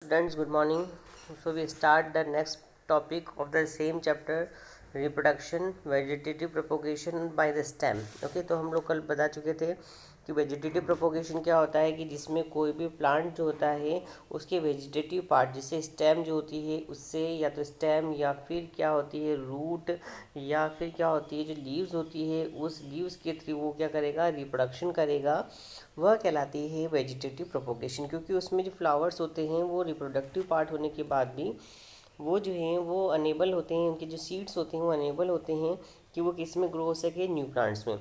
Students, good morning. So we start the next topic of the same chapter, reproduction, vegetative propagation by the stem. Okay, तो हम लोग कल बता चुके थे कि वेजिटेटिव प्रोपोगेशन क्या होता है कि जिसमें कोई भी प्लांट जो होता है उसके वेजिटेटिव पार्ट जिससे स्टेम जो होती है उससे या तो स्टेम या फिर क्या होती है रूट या फिर क्या होती है जो लीव्स होती है उस लीव्स के थ्रू वो क्या करेगा, रिप्रोडक्शन करेगा। वह कहलाती है वेजिटेटिव प्रोपोगेशन, क्योंकि उसमें जो फ्लावर्स होते हैं वो रिप्रोडक्टिव पार्ट होने के बाद भी वो जो हैं वो अनेबल होते हैं, उनके जो सीड्स होते हैं वो अनेबल होते हैं कि वो किस में ग्रो हो सके, न्यू प्लांट्स में।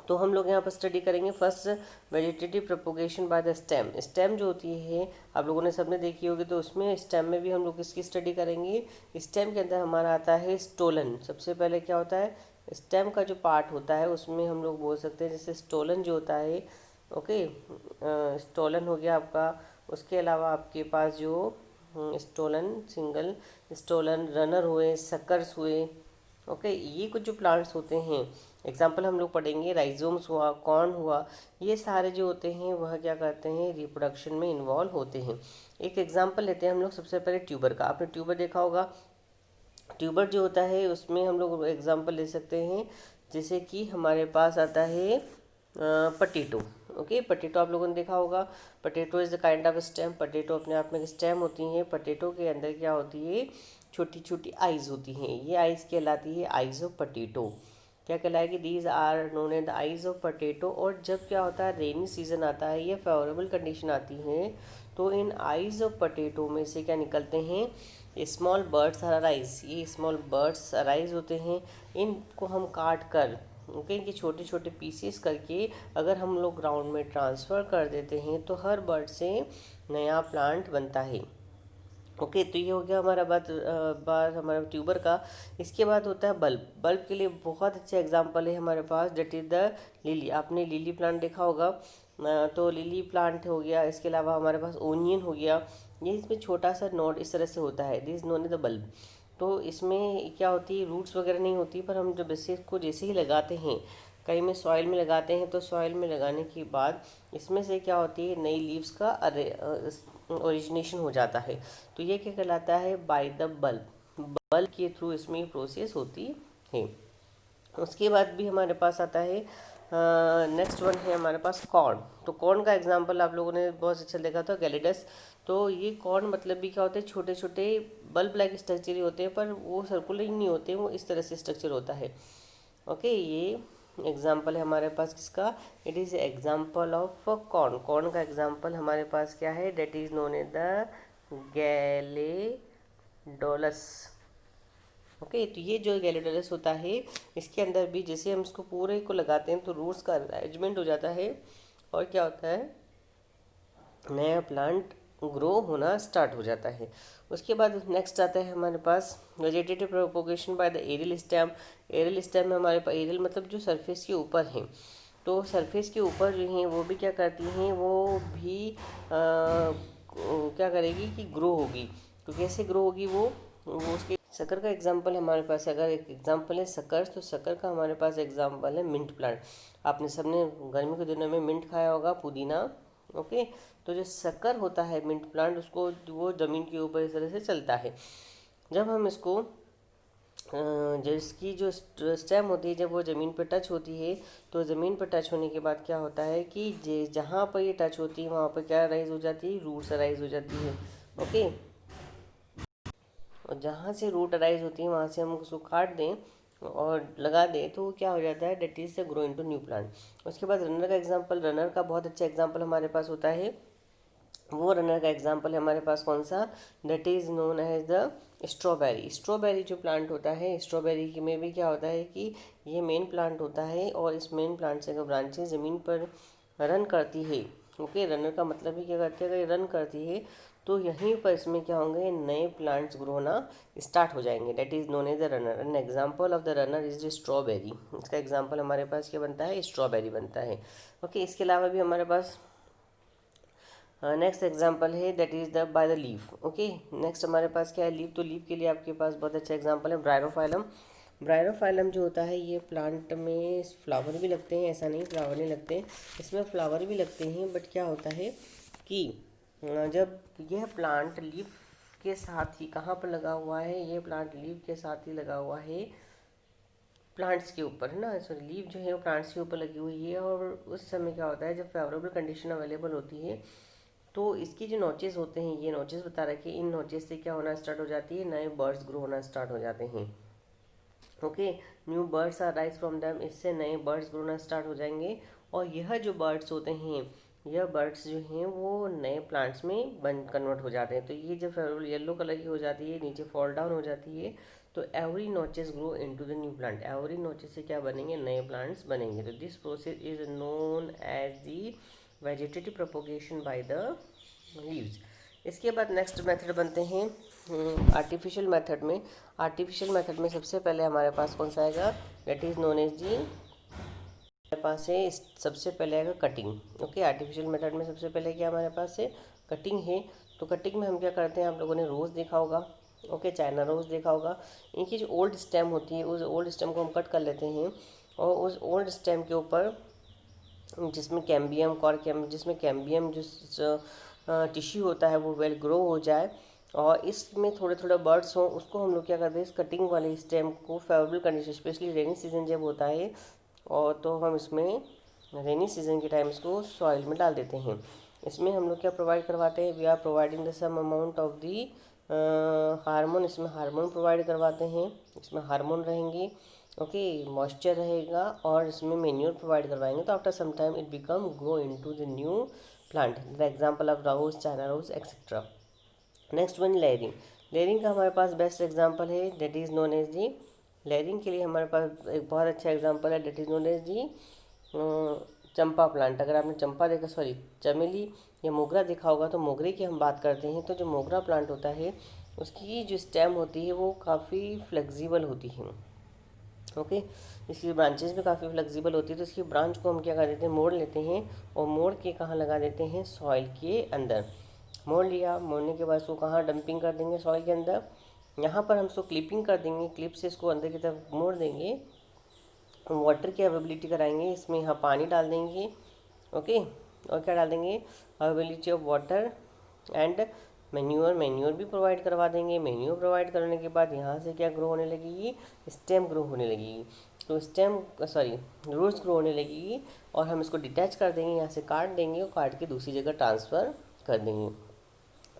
तो हम लोग यहाँ पर स्टडी करेंगे first vegetative propagation by the stem. Stem जो होती है आप लोगों ने सबने देखी होगी, तो उसमें स्टेम में भी हम लोग किसकी स्टडी करेंगे। स्टेम के अंदर हमारा आता है स्टोलन। सबसे पहले क्या होता है, स्टेम का जो पार्ट होता है उसमें हम लोग बोल सकते हैं जैसे स्टोलन जो होता है। ओके, स्टोलन हो गया आपका। उसके अलावा आपके पास जो स्टोलन, सिंगल स्टोलन, रनर हुए, सकर्स हुए। ओके, ये कुछ जो प्लांट्स होते हैं, एग्जाम्पल हम लोग पढ़ेंगे, राइजोम्स हुआ, कॉर्न हुआ, ये सारे जो होते हैं वह क्या करते हैं, रिप्रोडक्शन में इन्वॉल्व होते हैं। एक एग्जाम्पल लेते हैं हम लोग सबसे पहले ट्यूबर का। आपने ट्यूबर देखा होगा। ट्यूबर जो होता है उसमें हम लोग एग्जाम्पल ले सकते हैं, जैसे कि हमारे पास आता है पटेटो। ओके, पटेटो आप लोगों ने देखा होगा। Potato is the kind of stem. Potato अपने आप में स्टेम होती हैं। पटेटो के अंदर क्या होती है, छोटी छोटी आइज़ होती हैं। ये आइज़ कहलाती है आइज़ ऑफ पटेटो। क्या कहलाएगी, these are known as the eyes of potato. और जब क्या होता है, रेनी सीजन आता है या फेवरेबल कंडीशन आती है, तो इन आइज़ ऑफ पटेटो में से क्या निकलते हैं, स्मॉल बर्ड्स अराइज। ये स्मॉल बर्ड्स अराइज होते हैं। इनको हम काट कर, ओके, इनके छोटे छोटे पीसेस करके अगर हम लोग ग्राउंड में ट्रांसफ़र कर देते हैं तो हर बर्ड से नया प्लांट बनता है। ओके, तो ये हो गया हमारा बात हमारा ट्यूबर का। इसके बाद होता है बल्ब। बल्ब के लिए बहुत अच्छे एग्जांपल है हमारे पास, डेट इज़ द लिली। आपने लिली प्लांट देखा होगा। तो लिली प्लांट हो गया। इसके अलावा हमारे पास ओनियन हो गया। ये इसमें छोटा सा नोड इस तरह से होता है, this known is the bulb. तो इसमें क्या होती है, रूट्स वगैरह नहीं होती, पर हम जब इसे को जैसे ही लगाते हैं, कहीं में सॉइल में लगाते हैं, तो सॉइल में लगाने के बाद इसमें से क्या होती है, नई लीव्स का ओरिजिनेशन हो जाता है। तो ये क्या कहलाता है, बाय द बल्ब। बल्ब के थ्रू इसमें प्रोसेस होती है। उसके बाद भी हमारे पास आता है नेक्स्ट वन है हमारे पास कॉर्न। तो कॉर्न का एग्जांपल आप लोगों ने बहुत अच्छा देखा था, गैलिडस। तो ये कॉर्न मतलब भी क्या होते हैं, छोटे छोटे बल्ब लाइक स्ट्रक्चर ही होते हैं, पर वो सर्कुलर ही नहीं होते, वो इस तरह से स्ट्रक्चर होता है। ओके, ये एग्जाम्पल है हमारे पास किसका, it is example of corn. Corn का एग्जाम्पल हमारे पास क्या है, that is known as the gladiolus. Okay, तो ये जो गैलेडोलस होता है, इसके अंदर भी जैसे हम इसको पूरे को लगाते हैं तो रूट्स का अरेंजमेंट हो जाता है और क्या होता है, नया प्लांट ग्रो होना स्टार्ट हो जाता है। उसके बाद नेक्स्ट आता है हमारे पास vegetative propagation by the aerial stem. Aerial stem में हमारे पास, एरियल मतलब जो सरफेस के ऊपर है, तो सरफेस के ऊपर जो हैं वो भी क्या करती हैं, वो भी क्या करेगी कि ग्रो होगी। तो कैसे ग्रो होगी, वो उसके शक्कर का एग्जाम्पल हमारे पास, अगर एक एग्जाम्पल है शक्कर, तो शक्कर का हमारे पास एग्जाम्पल है मिंट प्लांट। आपने सबने गर्मी के दिनों में मिंट खाया होगा, पुदीना। ओके, तो जो शक्कर होता है मिंट प्लांट, उसको वो ज़मीन के ऊपर इस तरह से चलता है। जब हम इसको जिसकी जो स्टेम होती है, जब वो ज़मीन पर टच होती है, तो ज़मीन पर टच होने के बाद क्या होता है कि जहाँ पर ये टच होती है वहाँ पर क्या राइज हो जाती है, रूट्स राइज हो जाती है। ओके, और जहाँ से रूट अराइज होती है वहाँ से हम उसको काट दें और लगा दें तो क्या हो जाता है, डेट इज से ग्रो इनटू न्यू प्लांट। उसके बाद रनर का एग्जांपल, रनर का बहुत अच्छा एग्जांपल हमारे पास होता है। वो रनर का एग्जांपल है हमारे पास कौन सा, that is known as the strawberry. Strawberry जो प्लांट होता है, स्ट्रॉबेरी में भी क्या होता है कि ये मेन प्लांट होता है और इस मेन प्लांट से ब्रांचेज ज़मीन पर रन करती है। ओके, रनर का मतलब ही क्या करती है, अगर ये रन करती है तो यहीं पर इसमें क्या होंगे, नए प्लांट्स ग्रो होना स्टार्ट हो जाएंगे। That is known as the runner. An example of the runner is the strawberry. इसका एग्जाम्पल हमारे पास क्या बनता है, स्ट्रॉबेरी बनता है। ओके, इसके अलावा भी हमारे पास नेक्स्ट एग्जाम्पल है, that is the by the leaf. Okay, next हमारे पास क्या है, लीफ। तो लीफ के लिए आपके पास बहुत अच्छा एग्जाम्पल है ब्रायरोफाइलम। ब्रायरोफाइलम जो होता है, ये प्लांट में फ्लावर भी लगते हैं, ऐसा नहीं फ्लावर नहीं लगते, इसमें फ्लावर भी लगते हैं, बट क्या होता है कि जब यह प्लांट लीफ के साथ ही कहाँ पर लगा हुआ है, ये प्लांट लीफ के साथ ही लगा हुआ है प्लांट्स के ऊपर, है ना, सॉरी लीफ जो है वो प्लांट्स के ऊपर लगी हुई है। और उस समय क्या होता है, जब फेवरेबल कंडीशन अवेलेबल होती है तो इसकी जो नोचेस होते हैं, ये नोचेस बता रहा है कि इन नोचेस से क्या होना स्टार्ट हो जाती है, नए बर्ड्स ग्रो होना स्टार्ट हो जाते हैं। Okay, new buds are rise from them, इससे नए बर्ड्स ग्रो होना स्टार्ट हो जाएंगे। और यह जो बर्ड्स होते हैं, यह बर्ड्स जो हैं वो नए प्लांट्स में बन कन्वर्ट हो जाते हैं। तो ये जो फेवरेबल येलो कलर की हो जाती है, नीचे फॉल डाउन हो जाती है, तो every notches grow into the new plant, every notches से क्या बनेंगे, नए प्लांट्स बनेंगे। तो this process is known as the vegetative propagation by the leaves. इसके बाद नेक्स्ट मेथड बनते हैं आर्टिफिशियल मेथड में। आर्टिफिशियल मेथड में सबसे पहले हमारे पास कौन सा आएगा, दैट इज़ नोन एज जी, हमारे पास है सबसे पहले आएगा कटिंग। ओके, आर्टिफिशियल मेथड में सबसे पहले क्या हमारे पास है, कटिंग है। तो कटिंग में हम क्या करते हैं, आप लोगों ने रोज़ देखा होगा, ओके, चाइना रोज़ देखा होगा। इनकी जो ओल्ड स्टेम होती है, उस ओल्ड स्टेम को हम कट कर लेते हैं, और उस ओल्ड स्टेम के ऊपर जिसमें कैम्बियम जिसमें कैम्बियम जो टिश्यू होता है वो वेल ग्रो हो जाए, और इसमें थोड़े थोड़े बर्ड्स हों, उसको हम लोग क्या करते हैं, इस कटिंग वाले स्टेम को favourable condition, specially rainy season जब होता है, और तो हम इसमें रेनी सीजन के टाइम इसको सॉइल में डाल देते हैं। इसमें हम लोग क्या प्रोवाइड करवाते हैं, we are providing the some amount of the hormone, इसमें हार्मोन प्रोवाइड करवाते हैं, इसमें हार्मोन रहेंगे, ओके, मॉइस्चर रहेगा, और इसमें मेन्यूर प्रोवाइड करवाएंगे। तो after some time it become grow into the new plant, the example of rose, China rose etcetera. Next one layering. Layering का हमारे पास बेस्ट एग्जांपल है, that is known as the, layering के लिए हमारे पास एक बहुत अच्छा एग्जांपल है, that is known as the champa plant. अगर आपने चंपा देखा, सॉरी चमेली या मोगरा देखा होगा, तो मोगरे की हम बात करते हैं, तो जो मोगरा प्लांट होता है उसकी जो स्टेम होती है वो काफ़ी फ्लेक्सिबल होती है, ओके, इसकी ब्रांचेस भी काफ़ी फ्लेक्सिबल होती है। तो इसकी ब्रांच को हम क्या कर देते हैं, मोड़ लेते हैं, और मोड़ के कहाँ लगा देते हैं, सॉइल के अंदर। मोड़ लिया, मोड़ने के बाद इसको कहाँ डंपिंग कर देंगे, सॉइल के अंदर। यहाँ पर हम इसको क्लिपिंग कर देंगे, क्लिप से इसको अंदर की तरफ मोड़ देंगे, वाटर की अवेबिलिटी कराएंगे, इसमें यहाँ पानी डाल देंगे, ओके, और क्या डाल देंगे, availability of water and manure भी प्रोवाइड करवा देंगे। मैन्योर प्रोवाइड करने के बाद यहाँ से क्या ग्रो होने लगेगी, स्टेम ग्रो होने लगेगी। तो रूट्स ग्रो होने लगेगी, और हम इसको डिटैच कर देंगे, यहाँ से काट देंगे, और काट के दूसरी जगह ट्रांसफ़र कर देंगे।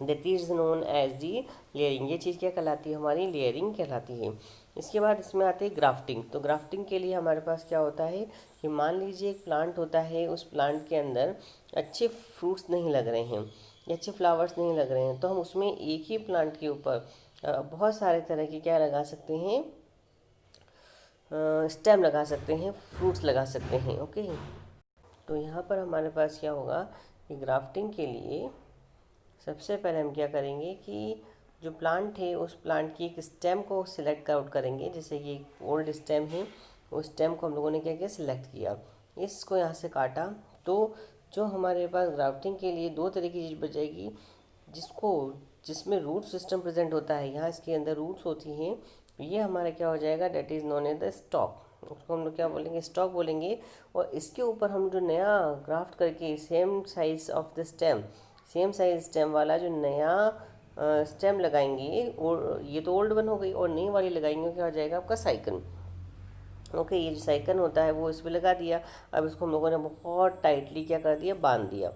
That is known as the layering. ये चीज़ क्या कहलाती है, हमारी लेयरिंग कहलाती है। इसके बाद इसमें आती है ग्राफ्टिंग। तो ग्राफ्टिंग के लिए हमारे पास क्या होता है कि मान लीजिए एक प्लांट होता है, उस प्लांट के अंदर अच्छे फ्रूट्स नहीं लग रहे हैं या अच्छे फ्लावर्स नहीं लग रहे हैं, तो हम उसमें एक ही प्लांट के ऊपर बहुत सारे तरह के क्या लगा सकते हैं, स्टेम लगा सकते हैं, फ्रूट्स लगा सकते हैं, ओके। तो यहाँ पर हमारे पास क्या होगा कि ग्राफ्टिंग के लिए सबसे पहले हम क्या करेंगे कि जो प्लांट है उस प्लांट की एक स्टेम को सिलेक्ट आउट करेंगे। जैसे कि ओल्ड स्टेम है, उस स्टेम को हम लोगों ने क्या किया, सिलेक्ट किया, इसको यहाँ से काटा। तो जो हमारे पास ग्राफ्टिंग के लिए दो तरह की चीज़ बचेगी, जिसमें रूट सिस्टम प्रेजेंट होता है, यहाँ इसके अंदर रूट्स होती हैं, ये हमारा क्या हो जाएगा, that is known as the stock. उसको हम लोग क्या बोलेंगे, स्टॉक बोलेंगे। और इसके ऊपर हम जो नया ग्राफ्ट करके same size of the stem, same size stem वाला जो नया स्टेम लगाएंगे, और ये तो ओल्ड वन हो गई, और नई वाली लगाएंगे, क्या हो जाएगा आपका साइकन, ओके। ये जो साइकन होता है वो इस पर लगा दिया। अब इसको हम लोगों ने बहुत टाइटली क्या कर दिया, बांध दिया।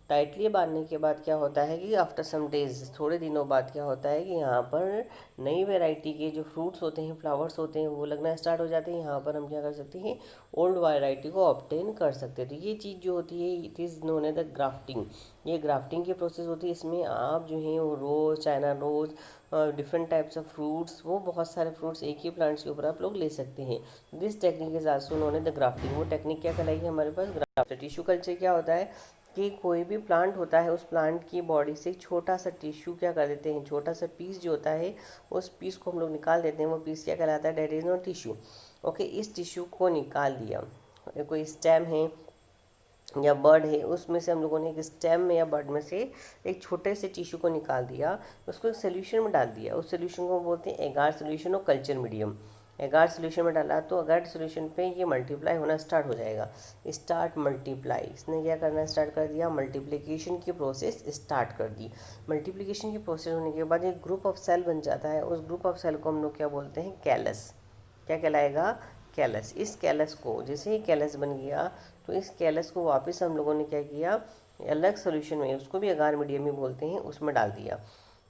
टाइटली बांधने के बाद क्या होता है कि आफ्टर सम डेज, थोड़े दिनों बाद क्या होता है कि यहाँ पर नई वैरायटी के जो फ्रूट्स होते हैं, फ्लावर्स होते हैं, वो लगना स्टार्ट हो जाते हैं। यहाँ पर हम क्या कर सकते हैं, ओल्ड वैरायटी को ऑब्टेन कर सकते हैं। तो ये चीज़ जो होती है, it is known as the grafting. ये ग्राफ्टिंग की प्रोसेस होती है। इसमें आप जो हैं वो rose, China rose, different types of fruits, वो बहुत सारे फ्रूट्स एक ही प्लांट्स के ऊपर आप लोग ले सकते हैं। This technique is also known as the grafting. वो टेक्निक क्या कहलाएगी हमारे पास, ग्राफ्ट। टिश्यू कल्चर क्या होता है कि कोई भी प्लांट होता है, उस प्लांट की बॉडी से छोटा सा टिश्यू क्या कर देते हैं, छोटा सा पीस जो होता है, उस पीस को हम लोग निकाल देते हैं। वो पीस क्या कहलाता है, that is not tissue, okay. इस टिश्यू को निकाल दिया, कोई स्टेम है या बर्ड है, उसमें से हम लोगों ने एक स्टेम में या बर्ड में से एक छोटे से टिश्यू को निकाल दिया, उसको एक सोल्यूशन में डाल दिया। उस सोल्यूशन को बोलते हैं एगार सोल्यूशन और कल्चर मीडियम। एगार्ड सोल्यूशन में डाला तो एगार्ड सोल्यूशन पे ये मल्टीप्लाई होना स्टार्ट हो जाएगा। स्टार्ट मल्टीप्लाई, इसने क्या करना स्टार्ट कर दिया, मल्टीप्लिकेशन की प्रोसेस स्टार्ट कर दी। मल्टीप्लिकेशन की प्रोसेस होने के बाद एक ग्रुप ऑफ सेल बन जाता है। उस ग्रुप ऑफ सेल को हम लोग क्या बोलते हैं, कैलस। क्या कहलाएगा, कैलस। इस कैलस को, जैसे ही कैलस बन गया तो इस कैलस को वापस हम लोगों ने क्या किया, अलग सोल्यूशन में, उसको भी अगार मीडियम में बोलते हैं, उसमें डाल दिया,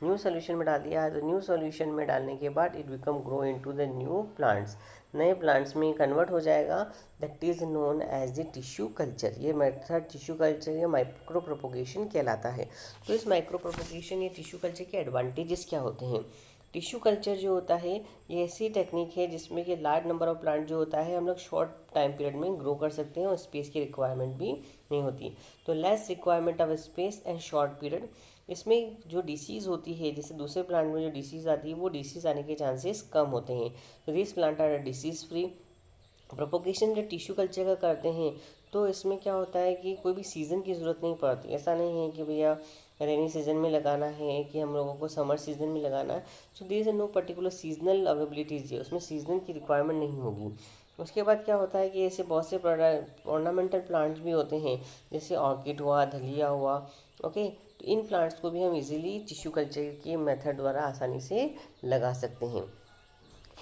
न्यू सोल्यूशन में डाल दिया है। तो न्यू सोल्यूशन में डालने के बाद it become grow into the new plants, नए प्लांट्स में कन्वर्ट हो जाएगा। That is known as the tissue culture. ये मेथड टिश्यू कल्चर या माइक्रो प्रोपोगेशन कहलाता है। तो इस माइक्रो प्रोपोगेशन या टिश्यू कल्चर के एडवांटेजेस क्या होते हैं। टिश्यू कल्चर जो होता है ये ऐसी टेक्निक है जिसमें कि लार्ज नंबर ऑफ प्लांट जो होता है हम लोग शॉर्ट टाइम पीरियड में ग्रो कर सकते हैं और स्पेस की रिक्वायरमेंट भी नहीं होती। तो less requirement of space and short period. इसमें जो डिसीज़ होती है, जैसे दूसरे प्लांट में जो डिसीज़ आती है वो डिसीज़ आने के चांसेस कम होते हैं। तो this plant are disease free. Propagation जब टिश्यू कल्चर का करते हैं तो इसमें क्या होता है कि कोई भी सीज़न की ज़रूरत नहीं पड़ती। ऐसा नहीं है कि भैया रेनी सीज़न में लगाना है कि हम लोगों को समर सीज़न में लगाना है। So there is no particular seasonal availabilities है, उसमें सीजन की रिक्वायरमेंट नहीं होगी। उसके बाद क्या होता है कि ऐसे बहुत से ऑर्नामेंटल प्लांट्स भी होते हैं, जैसे ऑर्किड हुआ, धलिया हुआ। ओके, तो इन प्लांट्स को भी हम इजीली टिश्यू कल्चर के मेथड द्वारा आसानी से लगा सकते हैं।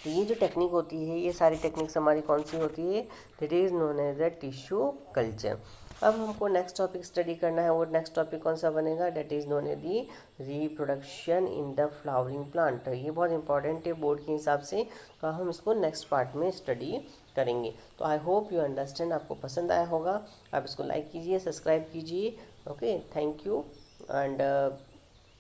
तो ये जो टेक्निक होती है, ये सारी टेक्निक्स हमारी कौन सी होती है, that is known as the tissue culture. अब हमको नेक्स्ट टॉपिक स्टडी करना है, और नेक्स्ट टॉपिक कौन सा बनेगा, that is known as the reproduction in the flowering plant. ये बहुत इंपॉर्टेंट है बोर्ड के हिसाब से, तो हम इसको नेक्स्ट पार्ट में स्टडी करेंगे। तो आई होप यू अंडरस्टैंड, आपको पसंद आया होगा। आप इसको लाइक कीजिए, सब्सक्राइब कीजिए। Okay, thank you and